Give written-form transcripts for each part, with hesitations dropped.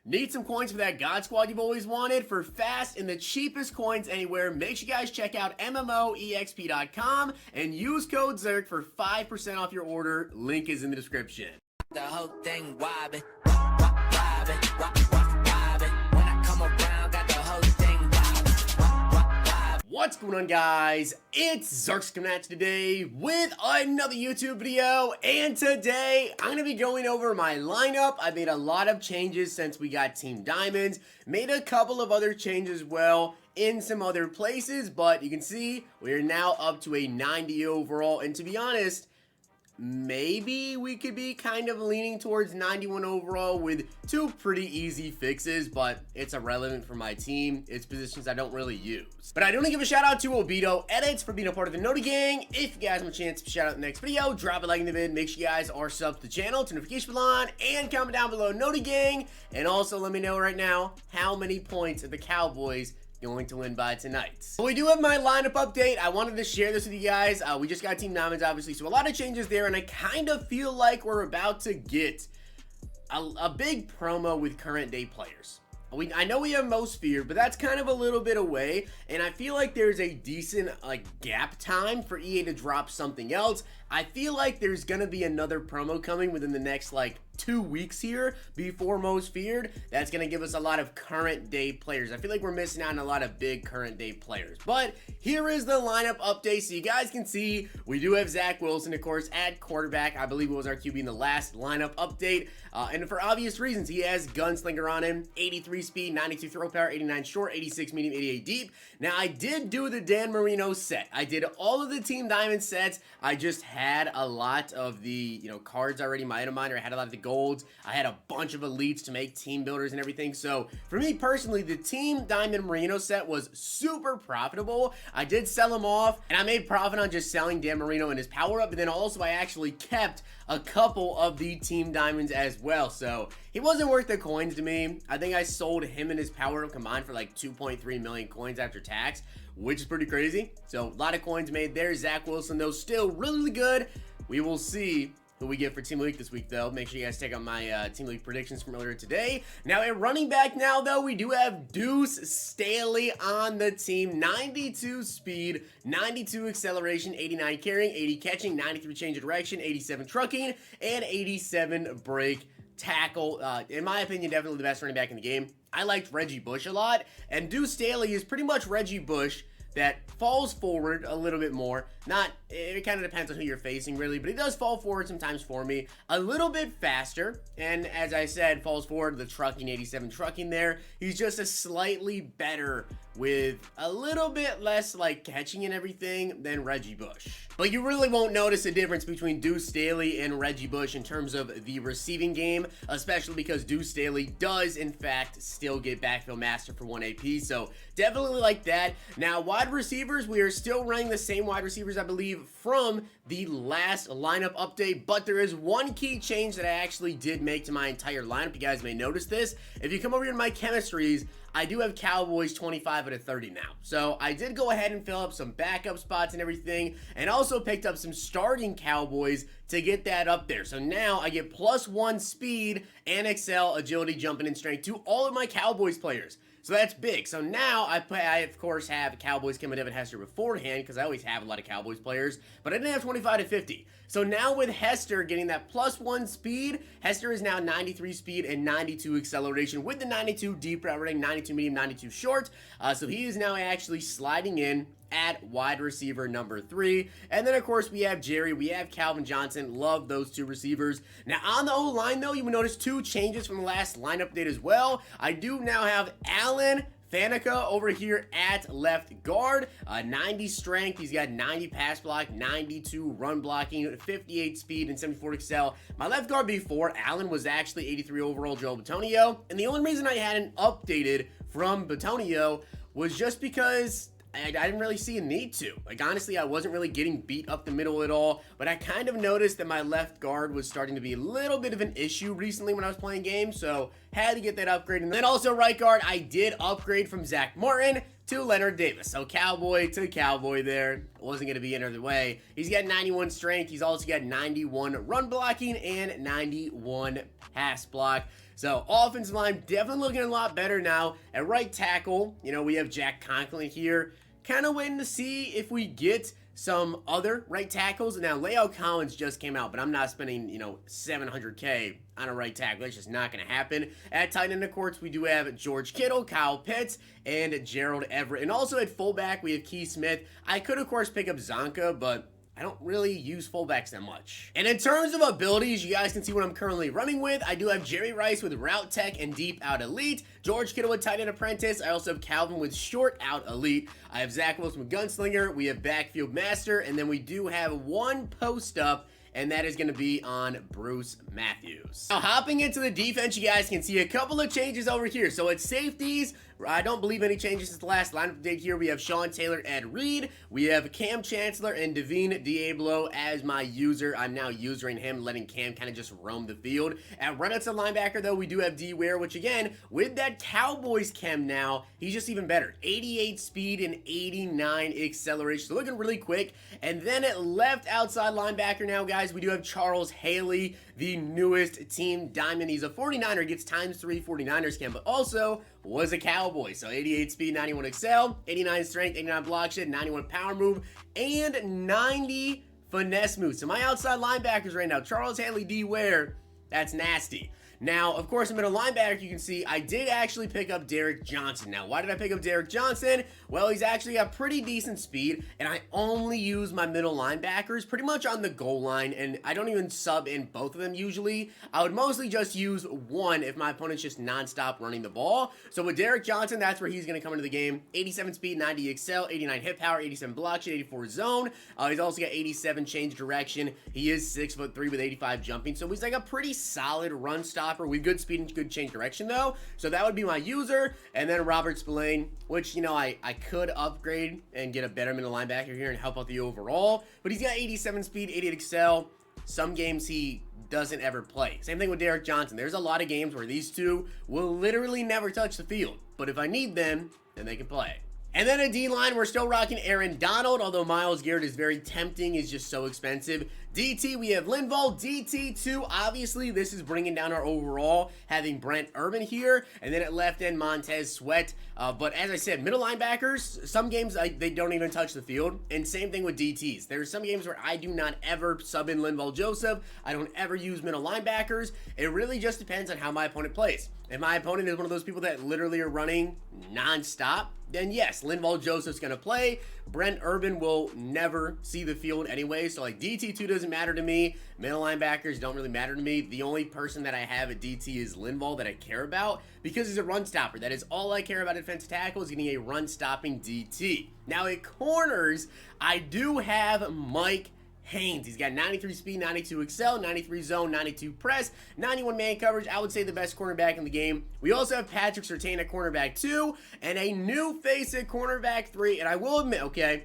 Need some coins for that God Squad you've always wanted? For fast and the cheapest coins anywhere, make sure you guys check out MMOEXP.com and use code ZERK for 5% off your order. Link is in the description. The whole thing wobbin', wobbin', wobbin'. When I come around, got the whole thing wobbin'. What's going on, guys? It's Zirksee coming at you today with another YouTube video, and today I'm going to be going over my lineup. I made a lot of changes since we got Team Diamonds, made a couple of other changes as well in some other places, but you can see we are now up to a 90 overall, and to be honest, maybe we could be kind of leaning towards 91 overall with two pretty easy fixes, but it's irrelevant for my team. It's positions I don't really use. But I do want to give a shout out to Obito Edits for being a part of the Noti Gang. If you guys want a chance to shout out in the next video, drop a like in the vid. Make sure you guys are subbed to the channel, turn notification bell on, and comment down below Noti Gang. And also let me know right now how many points are the Cowboys going to win by tonight. But we do have my lineup update. I wanted to share this with you guys. We just got Team Diamonds, obviously, so a lot of changes there, and I kind of feel like we're about to get a big promo with current day players. I know we have Most Feared, but that's kind of a little bit away, and I feel like there's a decent gap time for EA to drop something else. I feel like there's gonna be another promo coming within the next 2 weeks here before Most Feared. That's gonna give us a lot of current day players. I feel like we're missing out on a lot of big current day players. But here is the lineup update, so you guys can see we do have Zach Wilson, of course, at quarterback. I believe it was our QB in the last lineup update, and for obvious reasons, he has Gunslinger on him, 83 speed, 92 throw power, 89 short, 86 medium, 88 deep. Now I did do the Dan Marino set. I did all of the Team Diamond sets. I just had a lot of the cards already, my item miner. I had a lot of the golds. I had a bunch of elites to make team builders and everything. So for me personally, the Team Diamond Marino set was super profitable. I did sell them off, and I made profit on just selling Dan Marino and his power up. And then also I actually kept a couple of the Team Diamonds as well. So he wasn't worth the coins to me. I think I sold him and his power up combined for 2.3 million coins after tax, which is pretty crazy. So a lot of coins made there. Zach Wilson, though, still really, really good. We will see who we get for Team League this week, though. Make sure you guys check out my Team League predictions from earlier today. Now, at running back now, though, we do have Duce Staley on the team. 92 speed, 92 acceleration, 89 carrying, 80 catching, 93 change of direction, 87 trucking, and 87 break tackle. In my opinion, definitely the best running back in the game. I liked Reggie Bush a lot, and Duce Staley is pretty much Reggie Bush that falls forward a little bit more. It kind of depends on who you're facing, really, but he does fall forward sometimes for me. A little bit faster, and as I said, falls forward, the trucking, 87 trucking there. He's just a slightly better with a little bit less catching and everything than Reggie Bush. But you really won't notice a difference between Duce Staley and Reggie Bush in terms of the receiving game, especially because Duce Staley does, in fact, still get backfield master for 1 AP, so definitely like that. Now, wide receivers, we are still running the same wide receivers, I believe, from the last lineup update, but there is one key change that I actually did make to my entire lineup. You guys may notice this. If you come over here to my chemistries, I do have Cowboys 25 out of 30 now. So I did go ahead and fill up some backup spots and everything, and also picked up some starting Cowboys to get that up there. So now I get +1 speed and excel, agility, jumping, and strength to all of my Cowboys players. So that's big. So now I of course have Cowboys Kim and Devin Hester beforehand, because I always have a lot of Cowboys players, but I didn't have 25 to 50. So now with Hester getting that +1 speed, Hester is now 93 speed and 92 acceleration with the 92 deep route running, 92 medium, 92 short. So he is now actually sliding in at wide receiver number 3. And then, of course, we have Jerry. We have Calvin Johnson. Love those two receivers. Now, on the O-line, though, you will notice 2 changes from the last lineup update as well. I do now have Alan Faneca over here at left guard, 90 strength. He's got 90 pass block, 92 run blocking, 58 speed, and 74 excel. My left guard before Allen was actually 83 overall Joe Batonio, and the only reason I hadn't updated from Batonio was just because I didn't really see a need to. Honestly, I wasn't really getting beat up the middle at all, but I kind of noticed that my left guard was starting to be a little bit of an issue recently when I was playing games, so had to get that upgrade. And then also right guard, I did upgrade from Zach Martin to Leonard Davis. So cowboy to cowboy there. It wasn't going to be any other way. He's got 91 strength. He's also got 91 run blocking and 91 pass block. So offensive line definitely looking a lot better now. At right tackle, we have Jack Conklin here. Kind of waiting to see if we get some other right tackles. Now, Leo Collins just came out, but I'm not spending, $700K on a right tackle. That's just not going to happen. At tight end, of course, we do have George Kittle, Kyle Pitts, and Gerald Everett. And also at fullback, we have Keith Smith. I could, of course, pick up Zonka, but I don't really use fullbacks that much. And in terms of abilities, you guys can see what I'm currently running with. I do have Jerry Rice with Route Tech and Deep Out Elite, George Kittle with Tight End Apprentice. I also have Calvin with Short Out Elite. I have Zach Wilson with Gunslinger. We have Backfield Master, and then we do have one post up, and that is going to be on Bruce Matthews. Now, hopping into the defense, you guys can see a couple of changes over here. So at safeties, I don't believe any changes since the last lineup update here. We have Sean Taylor, Ed Reed. We have Cam Chancellor and Devin Diablo as my user. I'm now usering him, letting Cam kind of just roam the field. At right outside linebacker, though, we do have D. Ware, which again, with that Cowboys chem now, he's just even better. 88 speed and 89 acceleration. So looking really quick. And then at left outside linebacker now, guys, we do have Charles Haley, the newest team diamond. He's a 49er, gets ×3 49ers chem, but also was a Cowboy. So 88 speed, 91 excel, 89 strength, 89 block shed, 91 power move, and 90 finesse move. So my outside linebackers right now, Charles Haley, D. Ware, that's nasty. Now, of course, in middle linebacker, you can see I did actually pick up Derrick Johnson. Now, why did I pick up Derrick Johnson? Well, he's actually got pretty decent speed, and I only use my middle linebackers pretty much on the goal line, and I don't even sub in both of them usually. I would mostly just use one if my opponent's just nonstop running the ball. So with Derrick Johnson, that's where he's going to come into the game. 87 speed, 90 excel, 89 hip power, 87 block shot, 84 zone. He's also got 87 change direction. He is 6'3" with 85 jumping, so he's like a pretty solid run stopper with good speed and good change direction though. So that would be my user. And then Robert Spillane, which, I could upgrade and get a better middle linebacker here and help out the overall. But he's got 87 speed, 88 excel. Some games he doesn't ever play. Same thing with Derrick Johnson. There's a lot of games where these two will literally never touch the field. But if I need them, then they can play. And then a D-line, we're still rocking Aaron Donald, although Myles Garrett is very tempting, is just so expensive. DT, we have Linval. DT2, obviously, this is bringing down our overall, having Brent Urban here. And then at left end, Montez Sweat. But as I said, middle linebackers, some games, they don't even touch the field. And same thing with DTs. There's some games where I do not ever sub in Linval Joseph. I don't ever use middle linebackers. It really just depends on how my opponent plays. If my opponent is one of those people that literally are running nonstop, then yes, Linval Joseph's going to play. Brent Urban will never see the field anyway, so like DT2 doesn't matter to me. Middle linebackers don't really matter to me. The only person that I have at DT is Linval that I care about because he's a run stopper. That is all I care about at defensive tackle, is getting a run stopping DT. Now at corners, I do have Mike Haynes. He's got 93 speed, 92 excel, 93 zone, 92 press, 91 man coverage. I would say the best cornerback in the game. We also have Patrick Surtain at cornerback 2 and a new face at cornerback 3. And I will admit, okay,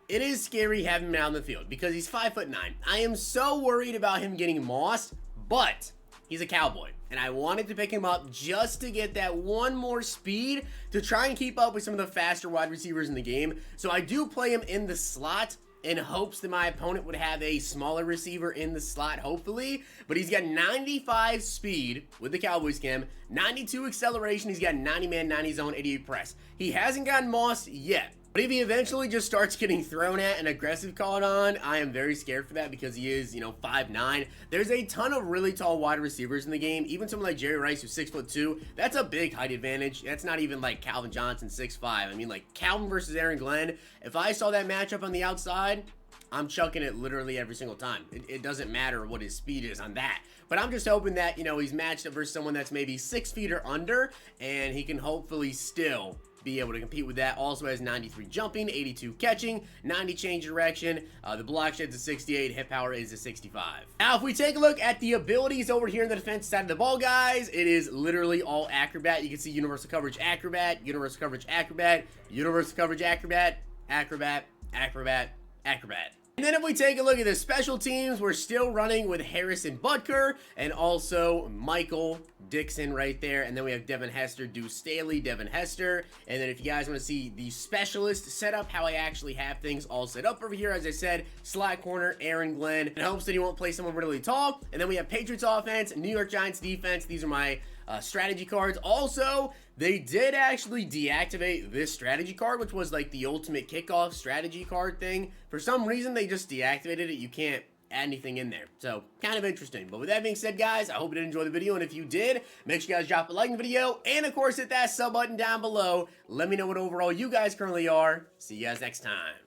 it is scary having him out in the field because he's 5'9". I am so worried about him getting mossed, but he's a Cowboy. And I wanted to pick him up just to get that one more speed to try and keep up with some of the faster wide receivers in the game. So I do play him in the slot in hopes that my opponent would have a smaller receiver in the slot, hopefully. But he's got 95 speed with the Cowboys chem, 92 acceleration, he's got 90 man, 90 zone, 88 press. He hasn't gotten mossed yet. But if he eventually just starts getting thrown at and aggressive called on, I am very scared for that because he is, 5'9". There's a ton of really tall wide receivers in the game. Even someone like Jerry Rice, who's 6'2". That's a big height advantage. That's not even like Calvin Johnson, 6'5". I mean, like Calvin versus Aaron Glenn. If I saw that matchup on the outside, I'm chucking it literally every single time. It doesn't matter what his speed is on that. But I'm just hoping that, he's matched up versus someone that's maybe 6 feet or under, and he can hopefully still be able to compete with that. Also has 93 jumping, 82 catching, 90 change direction. The block shed's a 68, hip power is a 65. Now, if we take a look at the abilities over here in the defense side of the ball, guys, it is literally all acrobat. You can see universal coverage acrobat, universal coverage acrobat, universal coverage acrobat, acrobat, acrobat, acrobat. And then if we take a look at the special teams, we're still running with Harrison Butker and also Michael Dixon right there. And then we have Devin Hester, Duce Staley, Devin Hester. And then if you guys want to see the specialist setup, how I actually have things all set up over here, as I said, slot corner, Aaron Glenn, in hopes that he won't play someone really tall. And then we have Patriots offense, New York Giants defense. These are my strategy cards. Also, they did actually deactivate this strategy card, which was like the ultimate kickoff strategy card thing. For some reason, they just deactivated it. You can't add anything in there. So, kind of interesting. But with that being said, guys, I hope you did enjoy the video. And if you did, make sure you guys drop a like in the video. And, of course, hit that sub button down below. Let me know what overall you guys currently are. See you guys next time.